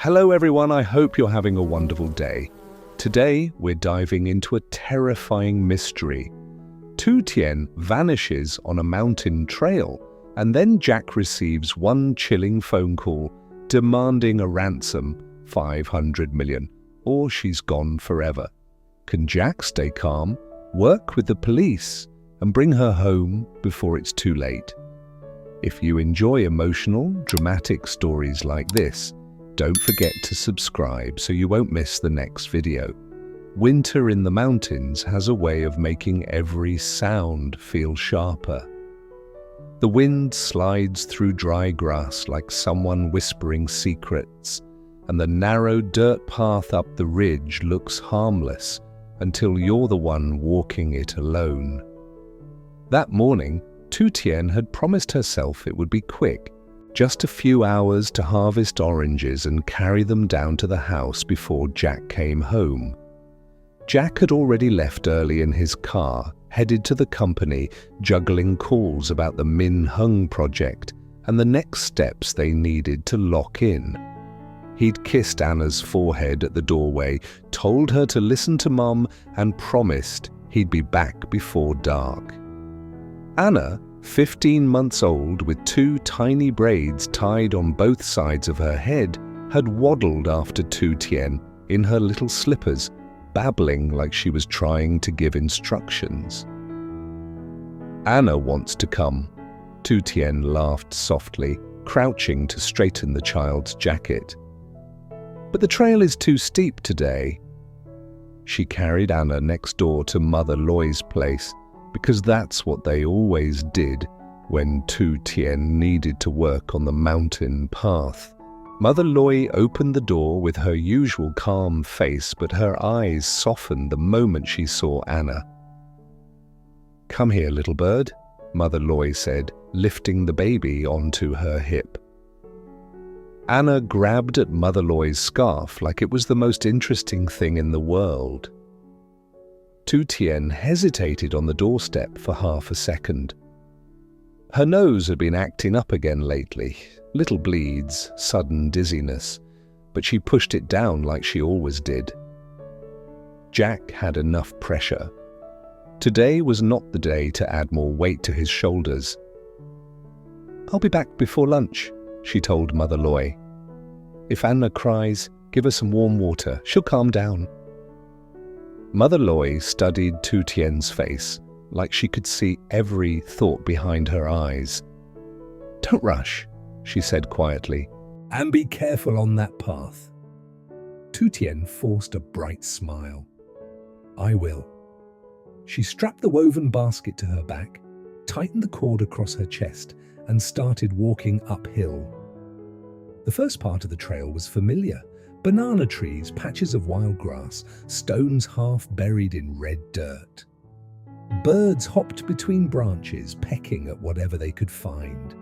Hello everyone, I hope you're having a wonderful day. Today, we're diving into a terrifying mystery. Tu Tien vanishes on a mountain trail, and then Jack receives one chilling phone call demanding a ransom, 500 million, or she's gone forever. Can Jack stay calm, work with the police, and bring her home before it's too late? If you enjoy emotional, dramatic stories like this, don't forget to subscribe so you won't miss the next video. Winter in the mountains has a way of making every sound feel sharper. The wind slides through dry grass like someone whispering secrets, and the narrow dirt path up the ridge looks harmless until you're the one walking it alone. That morning, Tu Tien had promised herself it would be quick. Just a few hours to harvest oranges and carry them down to the house before Jack came home. Jack had already left early in his car, headed to the company, juggling calls about the Min Hung project and the next steps they needed to lock in. He'd kissed Anna's forehead at the doorway, told her to listen to Mum, and promised he'd be back before dark. Anna, 15 months old with two tiny braids tied on both sides of her head, had waddled after Tu Tien in her little slippers, babbling like she was trying to give instructions. Anna wants to come. Tu Tien laughed softly, crouching to straighten the child's jacket. But the trail is too steep today. She carried Anna next door to Mother Loy's place, because that's what they always did when Tu Tien needed to work on the mountain path. Mother Loy opened the door with her usual calm face, but her eyes softened the moment she saw Anna. "Come here, little bird," Mother Loy said, lifting the baby onto her hip. Anna grabbed at Mother Loy's scarf like it was the most interesting thing in the world. Tu Tien hesitated on the doorstep for half a second. Her nose had been acting up again lately, little bleeds, sudden dizziness, but she pushed it down like she always did. Jack had enough pressure. Today was not the day to add more weight to his shoulders. "I'll be back before lunch," she told Mother Loy. "If Anna cries, give her some warm water. She'll calm down." Mother Loy studied Tu Tien's face, like she could see every thought behind her eyes. "Don't rush," she said quietly, "and be careful on that path." Tu Tien forced a bright smile. "I will." She strapped the woven basket to her back, tightened the cord across her chest, and started walking uphill. The first part of the trail was familiar. Banana trees, patches of wild grass, stones half buried in red dirt. Birds hopped between branches, pecking at whatever they could find.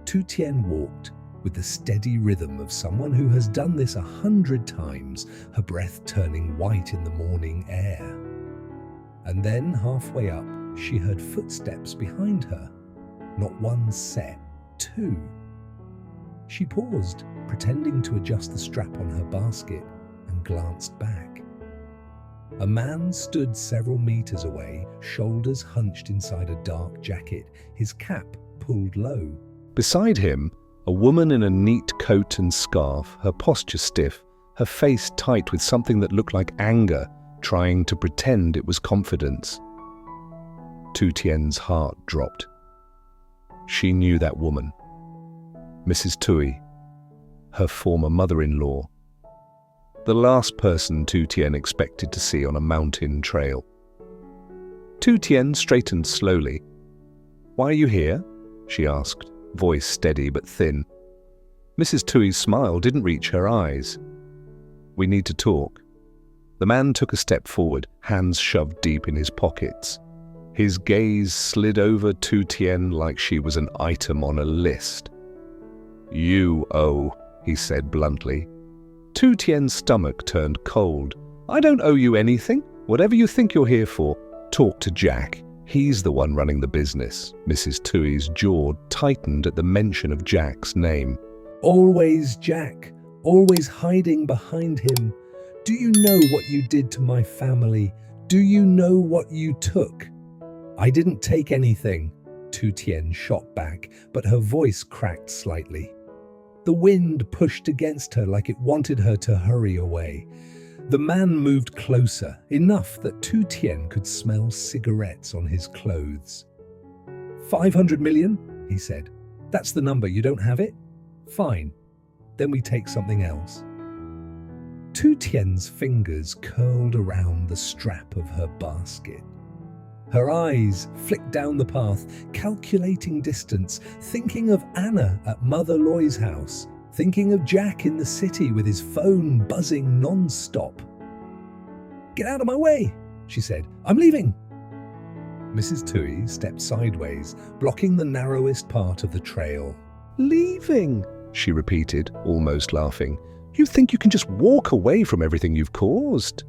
Tu Tien walked with the steady rhythm of someone who has done this 100 times, her breath turning white in the morning air. And then, halfway up, she heard footsteps behind her. Not one set, two. She paused, pretending to adjust the strap on her basket, and glanced back. A man stood several meters away, shoulders hunched inside a dark jacket, his cap pulled low. Beside him, a woman in a neat coat and scarf, her posture stiff, her face tight with something that looked like anger, trying to pretend it was confidence. Tu Tien's heart dropped. She knew that woman. Mrs. Tui, her former mother-in-law. The last person Tu Tien expected to see on a mountain trail. Tu Tien straightened slowly. "Why are you here?" she asked, voice steady but thin. Mrs. Tui's smile didn't reach her eyes. "We need to talk." The man took a step forward, hands shoved deep in his pockets. His gaze slid over Tu Tien like she was an item on a list. "You owe," he said bluntly. Tu Tien's stomach turned cold. "I don't owe you anything. Whatever you think you're here for, talk to Jack. He's the one running the business." Mrs. Tui's jaw tightened at the mention of Jack's name. "Always Jack. always hiding behind him. Do you know what you did to my family? Do you know what you took? I didn't take anything, Tu Tien shot back, but her voice cracked slightly. The wind pushed against her like it wanted her to hurry away. The man moved closer, enough that Tu Tien could smell cigarettes on his clothes. 500 million, he said. That's the number, you don't have it? Fine. Then we take something else. Tu Tien's fingers curled around the strap of her basket. Her eyes flicked down the path, calculating distance, thinking of Anna at Mother Loy's house, thinking of Jack in the city with his phone buzzing non-stop. Get out of my way, she said. I'm leaving. Mrs. Tui stepped sideways, blocking the narrowest part of the trail. Leaving, she repeated, almost laughing. You think you can just walk away from everything you've caused?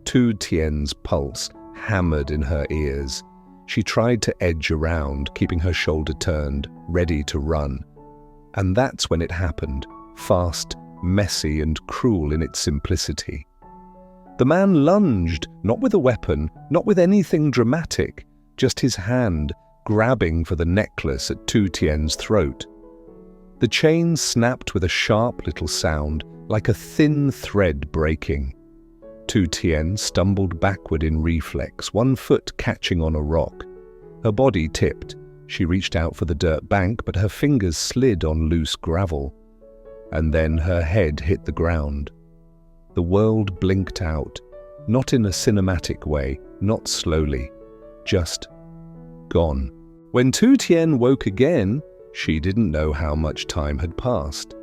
Tu Tien's pulse hammered in her ears. She tried to edge around, keeping her shoulder turned, ready to run. And that's when it happened, fast, messy, and cruel in its simplicity. The man lunged, not with a weapon, not with anything dramatic, just his hand grabbing for the necklace at Tu Tien's throat. The chain snapped with a sharp little sound, like a thin thread breaking. Tu Tien stumbled backward in reflex, one foot catching on a rock. Her body tipped. She reached out for the dirt bank, but her fingers slid on loose gravel. And then her head hit the ground. The world blinked out, not in a cinematic way, not slowly, just gone. When Tu Tien woke again, she didn't know how much time had passed.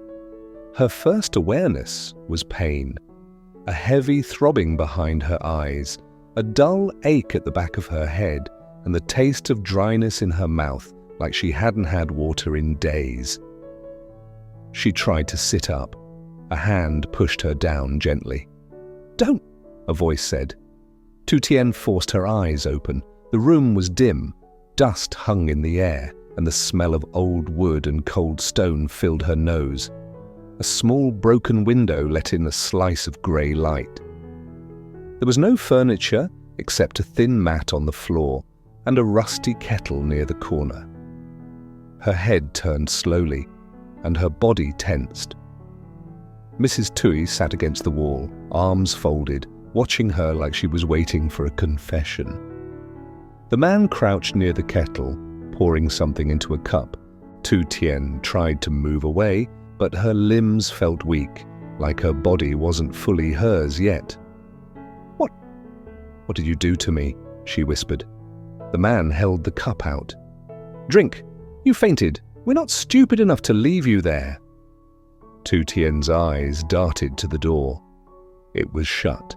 Her first awareness was pain. A heavy throbbing behind her eyes, a dull ache at the back of her head, and the taste of dryness in her mouth like she hadn't had water in days. She tried to sit up. A hand pushed her down gently. Don't, a voice said. Tu Tien forced her eyes open. The room was dim. Dust hung in the air, and the smell of old wood and cold stone filled her nose. A small broken window let in a slice of grey light. There was no furniture except a thin mat on the floor and a rusty kettle near the corner. Her head turned slowly, and her body tensed. Mrs. Tui sat against the wall, arms folded, watching her like she was waiting for a confession. The man crouched near the kettle, pouring something into a cup. Tu Tien tried to move away, but her limbs felt weak, like her body wasn't fully hers yet. What did you do to me? She whispered. The man held the cup out. Drink. You fainted. We're not stupid enough to leave you there. Tu Tien's eyes darted to the door. It was shut,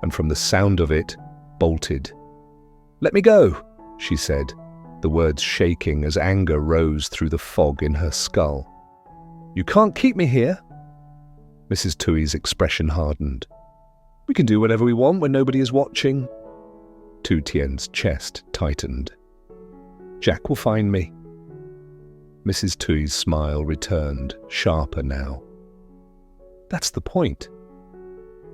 and from the sound of it, bolted. Let me go, she said, the words shaking as anger rose through the fog in her skull. You can't keep me here. Mrs. Tui's expression hardened. We can do whatever we want when nobody is watching. Tu Tien's chest tightened. Jack will find me. Mrs. Tui's smile returned, sharper now. That's the point.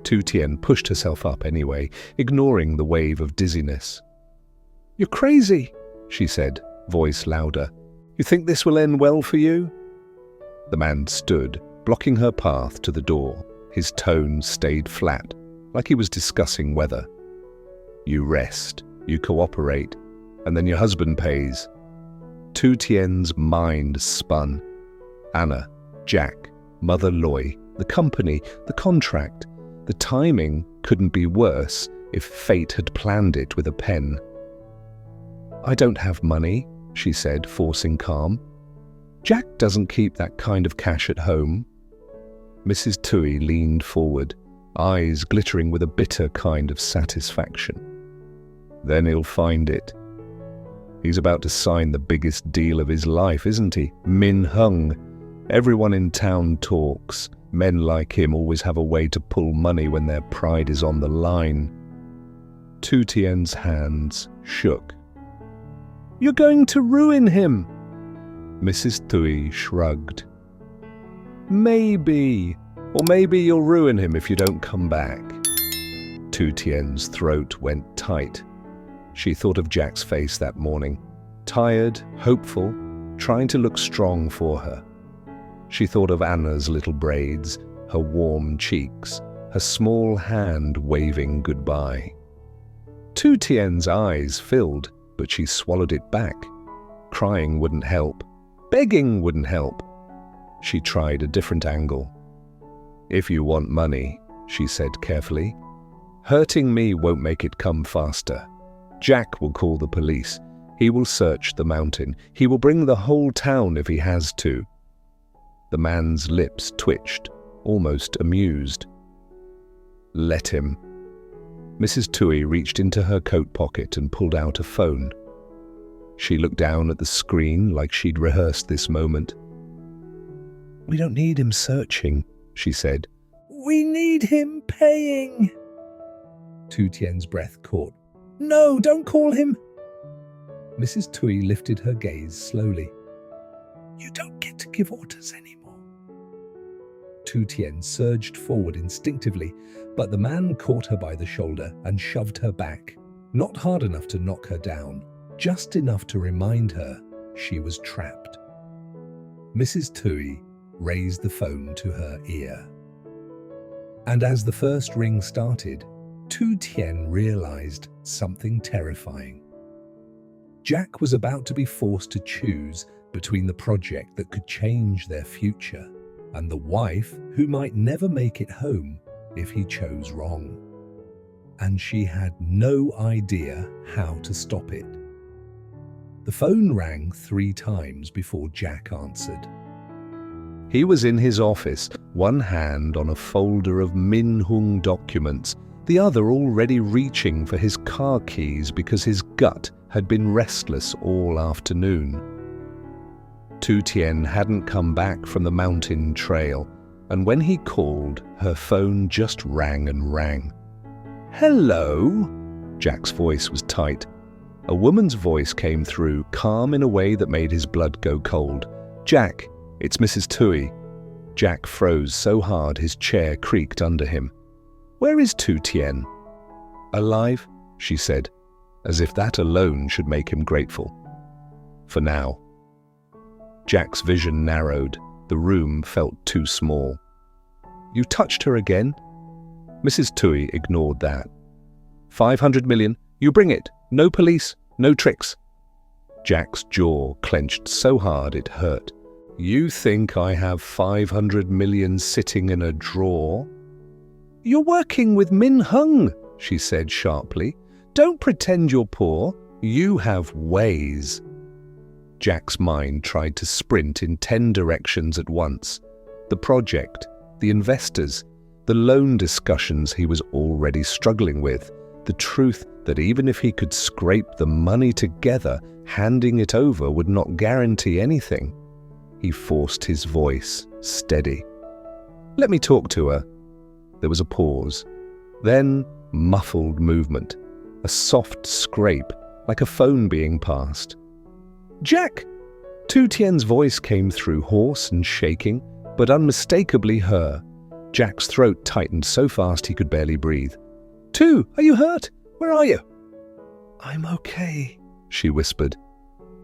Tu Tien pushed herself up anyway, ignoring the wave of dizziness. You're crazy, she said, voice louder. You think this will end well for you? The man stood, blocking her path to the door. His tone stayed flat, like he was discussing weather. You rest, you cooperate, and then your husband pays. Tu Tien's mind spun. Anna, Jack, Mother Loy, the company, the contract. The timing couldn't be worse if fate had planned it with a pen. I don't have money, she said, forcing calm. Jack doesn't keep that kind of cash at home. Mrs. Tui leaned forward, eyes glittering with a bitter kind of satisfaction. Then he'll find it. He's about to sign the biggest deal of his life, isn't he? Min Hung. Everyone in town talks. Men like him always have a way to pull money when their pride is on the line. Tu Tien's hands shook. You're going to ruin him. Mrs. Tui shrugged. Maybe. Or maybe you'll ruin him if you don't come back. Tu Tien's throat went tight. She thought of Jack's face that morning, tired, hopeful, trying to look strong for her. She thought of Anna's little braids, her warm cheeks, her small hand waving goodbye. Tu Tien's eyes filled, but she swallowed it back. Crying wouldn't help. Begging wouldn't help. She tried a different angle. "If you want money," she said carefully, "hurting me won't make it come faster. Jack will call the police. He will search the mountain. He will bring the whole town if he has to." The man's lips twitched, almost amused. "Let him." Mrs. Tui reached into her coat pocket and pulled out a phone. She looked down at the screen like she'd rehearsed this moment. "We don't need him searching," she said. "We need him paying." Tu Tien's breath caught. "No, don't call him." Mrs. Tui lifted her gaze slowly. "You don't get to give orders anymore." Tu Tien surged forward instinctively, but the man caught her by the shoulder and shoved her back. Not hard enough to knock her down, just enough to remind her she was trapped. Mrs. Tui raised the phone to her ear. And as the first ring started, Tu Tien realized something terrifying. Jack was about to be forced to choose between the project that could change their future and the wife who might never make it home if he chose wrong. And she had no idea how to stop it. The phone rang 3 times before Jack answered. He was in his office, one hand on a folder of Min Hung documents, the other already reaching for his car keys because his gut had been restless all afternoon. Tu Tien hadn't come back from the mountain trail, and when he called, her phone just rang and rang. "Hello?" Jack's voice was tight. A woman's voice came through, calm in a way that made his blood go cold. "Jack, it's Mrs. Tui." Jack froze so hard his chair creaked under him. "Where is Tu Tien?" "Alive," she said, as if that alone should make him grateful. "For now." Jack's vision narrowed. The room felt too small. "You touched her again?" Mrs. Tui ignored that. 500 million. You bring it. No police, no tricks." Jack's jaw clenched so hard it hurt. "You think I have 500 million sitting in a drawer?" "You're working with Min Hung," she said sharply. "Don't pretend you're poor. You have ways." Jack's mind tried to sprint in 10 directions at once. The project, the investors, the loan discussions he was already struggling with, the truth that even if he could scrape the money together, handing it over would not guarantee anything. He forced his voice steady. "Let me talk to her." There was a pause. Then muffled movement, a soft scrape, like a phone being passed. "Jack!" Tu Tien's voice came through, hoarse and shaking, but unmistakably her. Jack's throat tightened so fast he could barely breathe. "Tu, are you hurt? Where are you?" "I'm okay," she whispered,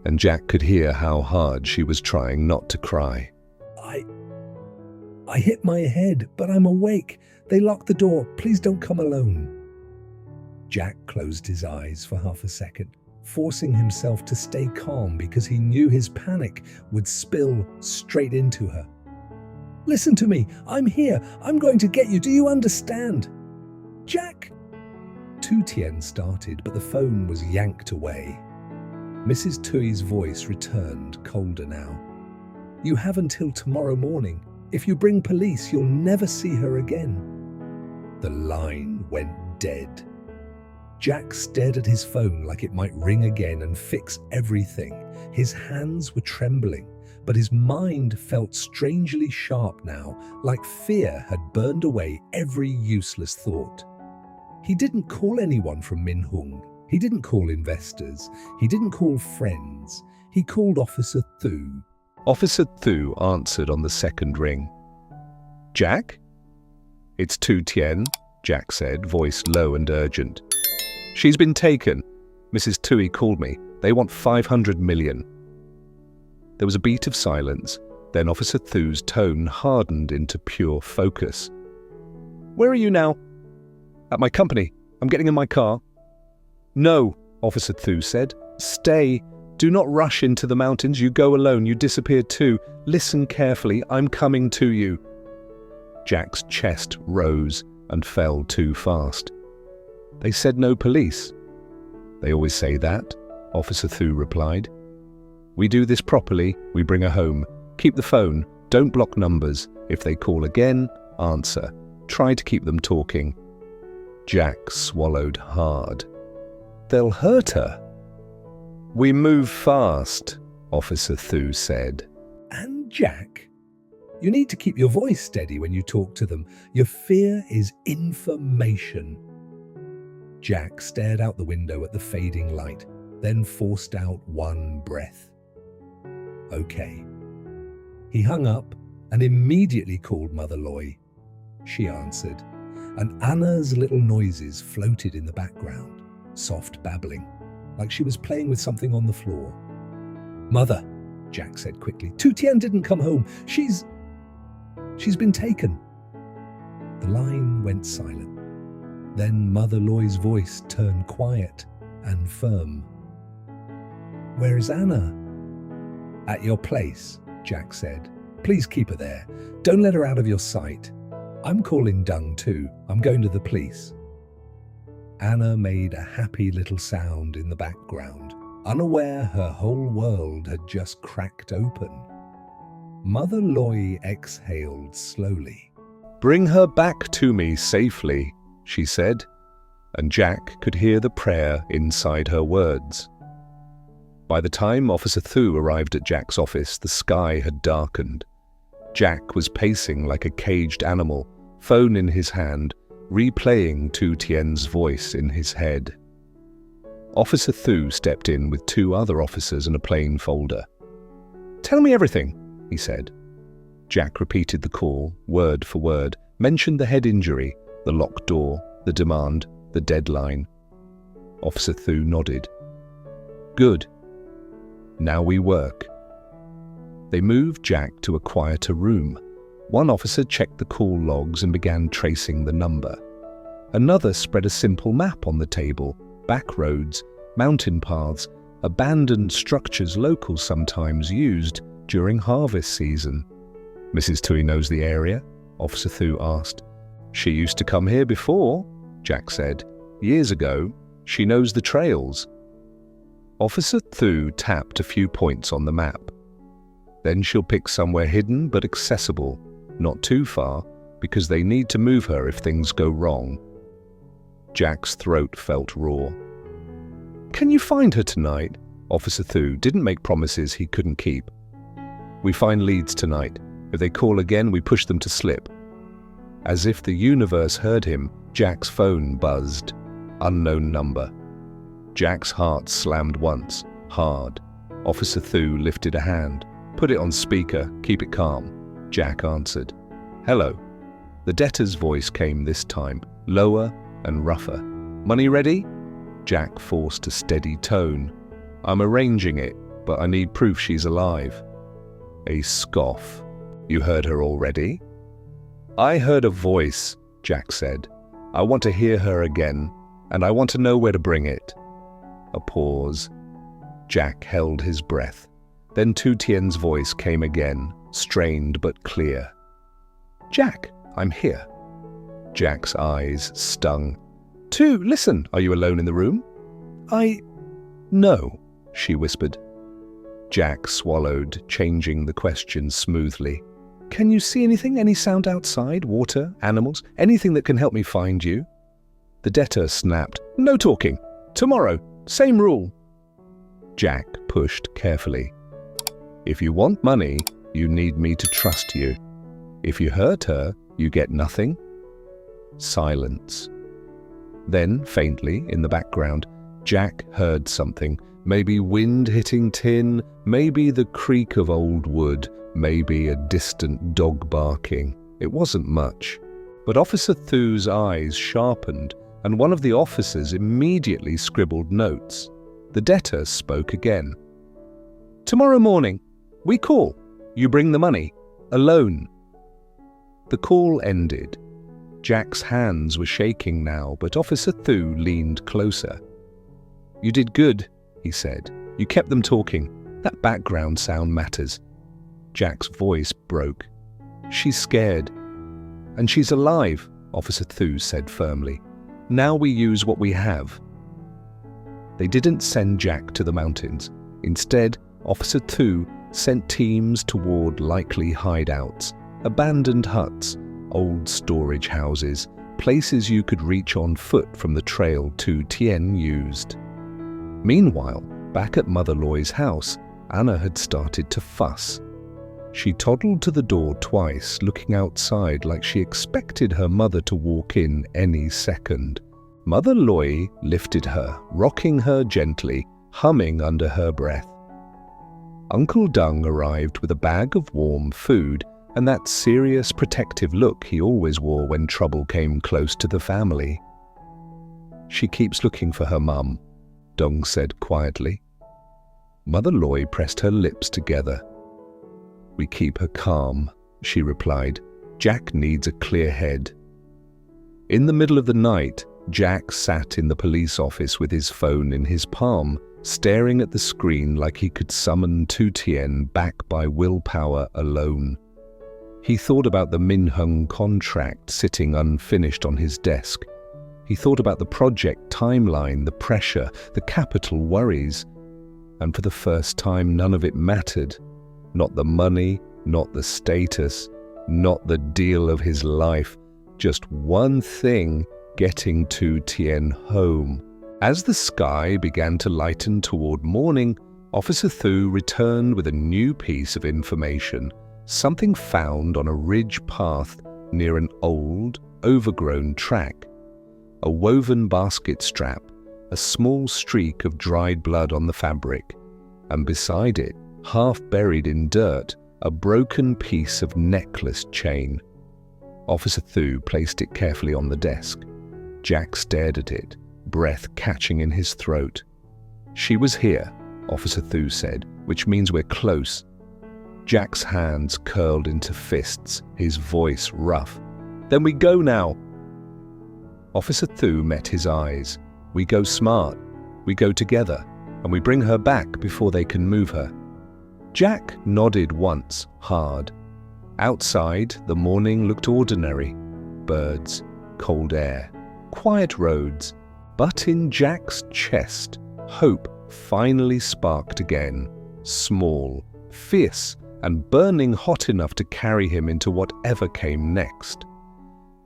and Jack could hear how hard she was trying not to cry. I hit my head, but I'm awake. They locked the door. Please don't come alone." Jack closed his eyes for half a second, forcing himself to stay calm because he knew his panic would spill straight into her. "Listen to me. I'm here. I'm going to get you. Do you understand?" "Jack!" Tu Tien started, but the phone was yanked away. Mrs. Tui's voice returned, colder now. "You have until tomorrow morning. If you bring police, you'll never see her again." The line went dead. Jack stared at his phone like it might ring again and fix everything. His hands were trembling, but his mind felt strangely sharp now, like fear had burned away every useless thought. He didn't call anyone from Min Hung. He didn't call investors. He didn't call friends. He called Officer Thu. Officer Thu answered on the second ring. Jack? It's Tu Tien, Jack said, voice low and urgent. She's been taken. Mrs. Tui called me. They want 500 million. There was a beat of silence, then Officer Thu's tone hardened into pure focus. Where are you now? At my company. I'm getting in my car. No, Officer Thu said. Stay. Do not rush into the mountains. You go alone. You disappear too. Listen carefully. I'm coming to you. Jack's chest rose and fell too fast. They said no police. They always say that, Officer Thu replied. We do this properly. We bring her home. Keep the phone. Don't block numbers. If they call again, answer. Try to keep them talking. Jack swallowed hard. They'll hurt her. We move fast, Officer Thu said. And Jack, you need to keep your voice steady when you talk to them. Your fear is information. Jack stared out the window at the fading light, then forced out one breath. Okay. He hung up and immediately called Mother Ly. She answered, and Anna's little noises floated in the background, soft babbling, like she was playing with something on the floor. Mother, Jack said quickly, Tu Tien didn't come home. She's been taken. The line went silent. Then Mother Loy's voice turned quiet and firm. Where is Anna? At your place, Jack said. Please keep her there. Don't let her out of your sight. I'm calling Dung too. I'm going to the police. Anna made a happy little sound in the background, unaware her whole world had just cracked open. Mother Ly exhaled slowly. Bring her back to me safely, she said, and Jack could hear the prayer inside her words. By the time Officer Thu arrived at Jack's office, the sky had darkened. Jack was pacing like a caged animal, phone in his hand, replaying Tu Tien's voice in his head. Officer Thu stepped in with two other officers and a plain folder. Tell me everything, he said. Jack repeated the call, word for word, mentioned the head injury, the locked door, the demand, the deadline. Officer Thu nodded. Good. Now we work. They moved Jack to a quieter room. One officer checked the call logs and began tracing the number. Another spread a simple map on the table, back roads, mountain paths, abandoned structures locals sometimes used during harvest season. Mrs. Tui knows the area? Officer Thu asked. She used to come here before, Jack said. Years ago. She knows the trails. Officer Thu tapped a few points on the map. Then she'll pick somewhere hidden but accessible, not too far, because they need to move her if things go wrong. Jack's throat felt raw. Can you find her tonight? Officer Thu didn't make promises he couldn't keep. We find leads tonight. If they call again, we push them to slip. As if the universe heard him, Jack's phone buzzed. Unknown number. Jack's heart slammed once, hard. Officer Thu lifted a hand. Put it on speaker, keep it calm. Jack answered. Hello. The debtor's voice came this time, lower and rougher. Money ready? Jack forced a steady tone. I'm arranging it, but I need proof she's alive. A scoff. You heard her already? I heard a voice, Jack said. I want to hear her again, and I want to know where to bring it. A pause. Jack held his breath. Then Tu Tien's voice came again, strained but clear. Jack, I'm here. Jack's eyes stung. Tu, listen, are you alone in the room? No, she whispered. Jack swallowed, changing the question smoothly. Can you see anything? Any sound outside? Water? Animals? Anything that can help me find you? The debtor snapped. No talking. Tomorrow. Same rule. Jack pushed carefully. If you want money, you need me to trust you. If you hurt her, you get nothing. Silence. Then, faintly, in the background, Jack heard something. Maybe wind hitting tin, maybe the creak of old wood, maybe a distant dog barking. It wasn't much, but Officer Thu's eyes sharpened and one of the officers immediately scribbled notes. The debtor spoke again. "Tomorrow morning, we call. You bring the money. Alone." The call ended. Jack's hands were shaking now, but Officer Thu leaned closer. "You did good," he said. "You kept them talking. That background sound matters." Jack's voice broke. "She's scared. And she's alive," Officer Thu said firmly. "Now we use what we have." They didn't send Jack to the mountains. Instead, Officer Thu sent teams toward likely hideouts, abandoned huts, old storage houses, places you could reach on foot from the trail Tu Tien used. Meanwhile, back at Mother Loy's house, Anna had started to fuss. She toddled to the door twice, looking outside like she expected her mother to walk in any second. Mother Loy lifted her, rocking her gently, humming under her breath. Uncle Dung arrived with a bag of warm food and that serious, protective look he always wore when trouble came close to the family. "She keeps looking for her mum," Dung said quietly. Mother Loy pressed her lips together. "We keep her calm," she replied. "Jack needs a clear head." In the middle of the night, Jack sat in the police office with his phone in his palm, staring at the screen like he could summon Tu Tien back by willpower alone. He thought about the Min Hung contract sitting unfinished on his desk. He thought about the project timeline, the pressure, the capital worries. And for the first time, none of it mattered. Not the money, not the status, not the deal of his life. Just one thing, getting Tu Tien home. As the sky began to lighten toward morning, Officer Thu returned with a new piece of information. Something found on a ridge path near an old, overgrown track. A woven basket strap, a small streak of dried blood on the fabric, and beside it, half buried in dirt, a broken piece of necklace chain. Officer Thu placed it carefully on the desk. Jack stared at it, breath catching in his throat. "She was here," Officer Thu said, "which means we're close." Jack's hands curled into fists, his voice rough. "Then we go now." Officer Thu met his eyes. "We go smart. We go together, and we bring her back before they can move her." Jack nodded once, hard. Outside, the morning looked ordinary. Birds, cold air, quiet roads. But in Jack's chest, hope finally sparked again. Small, fierce, and burning hot enough to carry him into whatever came next.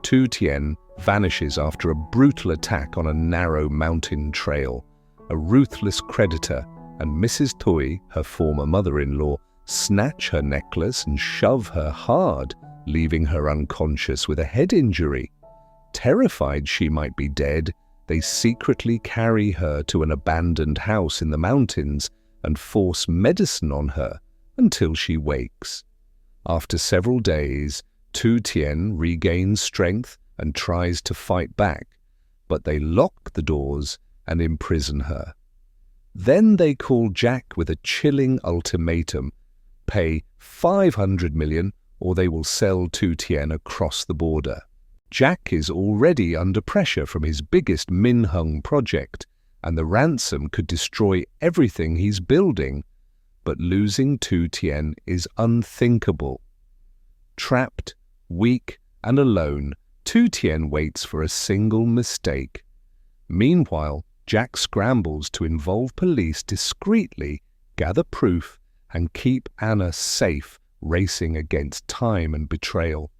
Tu Tien vanishes after a brutal attack on a narrow mountain trail. A ruthless creditor and Mrs. Thuy, her former mother-in-law, snatch her necklace and shove her hard, leaving her unconscious with a head injury. Terrified she might be dead, they secretly carry her to an abandoned house in the mountains and force medicine on her until she wakes. After several days, Tu Tien regains strength and tries to fight back, but they lock the doors and imprison her. Then they call Jack with a chilling ultimatum: pay 500 million or they will sell Tu Tien across the border. Jack is already under pressure from his biggest Min Hung project, and the ransom could destroy everything he's building. But losing Tu Tien is unthinkable. Trapped, weak, and alone, Tu Tien waits for a single mistake. Meanwhile, Jack scrambles to involve police discreetly, gather proof, and keep Anna safe, racing against time and betrayal.